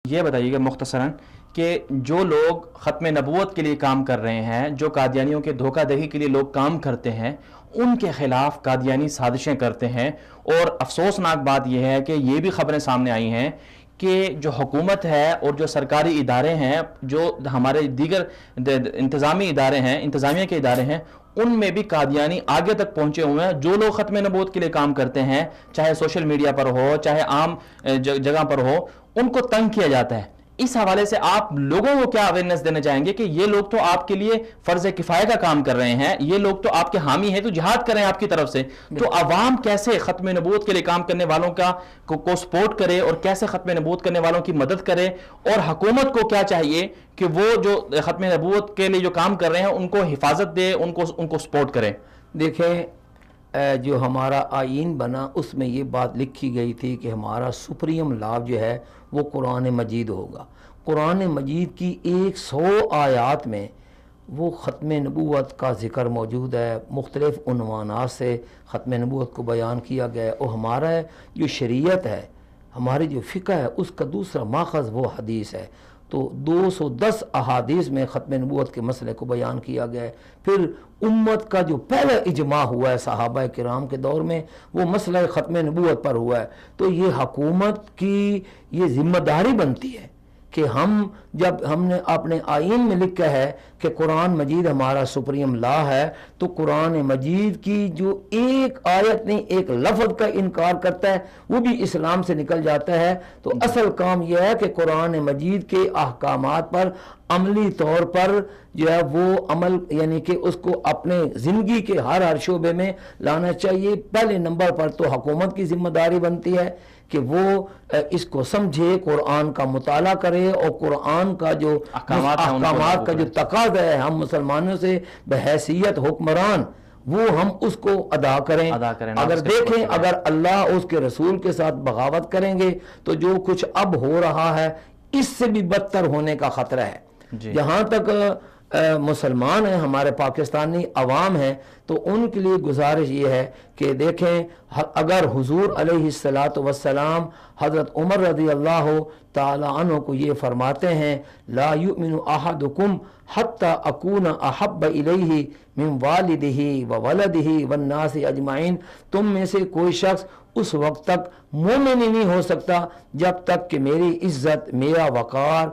یہ بتائیے گا مختصراً کہ جو لوگ ختم نبوت کے لیے کام کر رہے ہیں، جو قادیانیوں کے دھوکہ دہی کے لیے لوگ کام کرتے ہیں، ان کے خلاف قادیانی سازشیں کرتے ہیں، اور افسوسناک بات یہ ہے کہ یہ بھی خبریں سامنے آئی ہیں کہ جو حکومت ہے اور جو سرکاری ادارے ہیں، جو ہمارے دیگر انتظامی ادارے ہیں، انتظامیہ کے ادارے ہیں، ان میں بھی قادیانی آگے تک پہنچے ہوئے ہیں۔ جو لوگ ختم نبوت کے لیے کام کرتے ہیں، چاہے سوشل میڈیا پر ہو، چاہے عام جگہ پر ہو، ان کو تنگ کیا جاتا ہے۔ اس حوالے سے آپ لوگوں کو کیا اویئرنیس دینا چاہیں گے کہ یہ لوگ تو آپ کے لیے فرض کفایہ کا کام کر رہے ہیں، یہ لوگ تو آپ کے حامی ہیں، تو جہاد کر رہے ہیں آپ کی طرف سے، تو عوام کیسے ختم نبوت کے لیے کام کرنے والوں کو سپورٹ کرے اور کیسے ختم نبوت کرنے والوں کی مدد کرے، اور حکومت کو کیا چاہیے کہ وہ جو ختم نبوت کے لیے جو کام کر رہے ہیں ان کو حفاظت دے، ان کو سپورٹ کرے؟ دیکھیں، جو ہمارا آئین بنا اس میں یہ بات لکھی گئی تھی کہ ہمارا سپریم لا جو ہے وہ قرآن مجید ہوگا۔ قرآن مجید کی 100 آیات میں وہ ختم نبوت کا ذکر موجود ہے، مختلف عنوانات سے ختم نبوت کو بیان کیا گیا ہے، اور ہمارا جو شریعت ہے، ہماری جو فقہ ہے، اس کا دوسرا ماخذ وہ حدیث ہے۔ تو 210 احادیث میں ختم نبوت کے مسئلے کو بیان کیا گیا ہے۔ پھر امت کا جو پہلا اجماع ہوا ہے صحابہ کرام کے دور میں، وہ مسئلہ ختم نبوت پر ہوا ہے۔ تو یہ حکومت کی یہ ذمہ داری بنتی ہے کہ جب ہم نے اپنے آئین میں لکھا ہے کہ قرآن مجید ہمارا سپریم لا ہے، تو قرآن مجید کی جو ایک آیت نہیں، ایک لفظ کا انکار کرتا ہے، وہ بھی اسلام سے نکل جاتا ہے۔ تو اصل کام یہ ہے کہ قرآن مجید کے احکامات پر عملی طور پر جو ہے وہ عمل، یعنی کہ اس کو اپنے زندگی کے ہر شعبے میں لانا چاہیے۔ پہلے نمبر پر تو حکومت کی ذمہ داری بنتی ہے کہ وہ اس کو سمجھے، قرآن کا مطالعہ کرے، اور قرآن کا جو احکامات کا جو تقاضا ہے ہم مسلمانوں سے بحیثیت حکمران، وہ ہم اس کو ادا کریں۔ اگر دیکھیں، اگر اللہ اس کے رسول کے ساتھ بغاوت کریں گے تو جو کچھ اب ہو رہا ہے اس سے بھی بدتر ہونے کا خطرہ ہے۔ جہاں تک مسلمان ہیں، ہمارے پاکستانی عوام ہیں، تو ان کے لیے گزارش یہ ہے کہ دیکھیں، اگر حضور علیہ السلام حضرت عمر رضی اللہ تعالی عنہ کو یہ فرماتے ہیں، لا یؤمن احدکم حتی اکون احب الیہ من والدہ وولدہ والناس اجمعین، تم میں سے کوئی شخص اس وقت تک مومن ہی نہیں ہو سکتا جب تک کہ میری عزت، میرا وقار،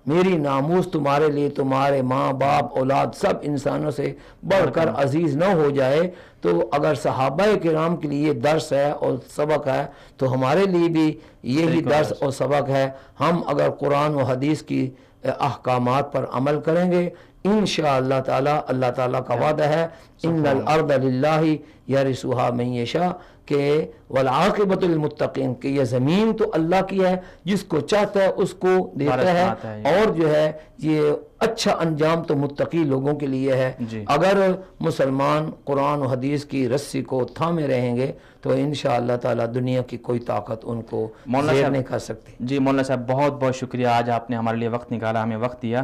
میری ناموس تمہارے لیے تمہارے ماں باپ اولاد سب انسانوں سے بڑھ کر عزیز نہ ہو جائے۔ تو اگر صحابہ کرام کے لیے درس ہے اور سبق ہے، تو ہمارے لیے بھی یہی درس اور سبق ہے۔ ہم اگر قرآن و حدیث کی احکامات پر عمل کریں گے، انشاءاللہ تعالی، اللہ تعالیٰ کا وعدہ ہے، ان الارض للہ یرثھا من یشاء، کہ والعاقبۃ للمتقین، کہ یہ زمین تو اللہ کی ہے، جس کو چاہتا ہے اس کو دیتا ہے، اور جو ہے یہ اچھا انجام تو متقی لوگوں کے لیے ہے۔ اگر مسلمان قرآن و حدیث کی رسی کو تھامے رہیں گے تو انشاءاللہ تعالی دنیا کی کوئی طاقت ان کو زیر نہیں کر سکتی۔ جی مولانا صاحب، بہت بہت شکریہ، آج آپ نے ہمارے لیے وقت نکالا، ہمیں وقت دیا۔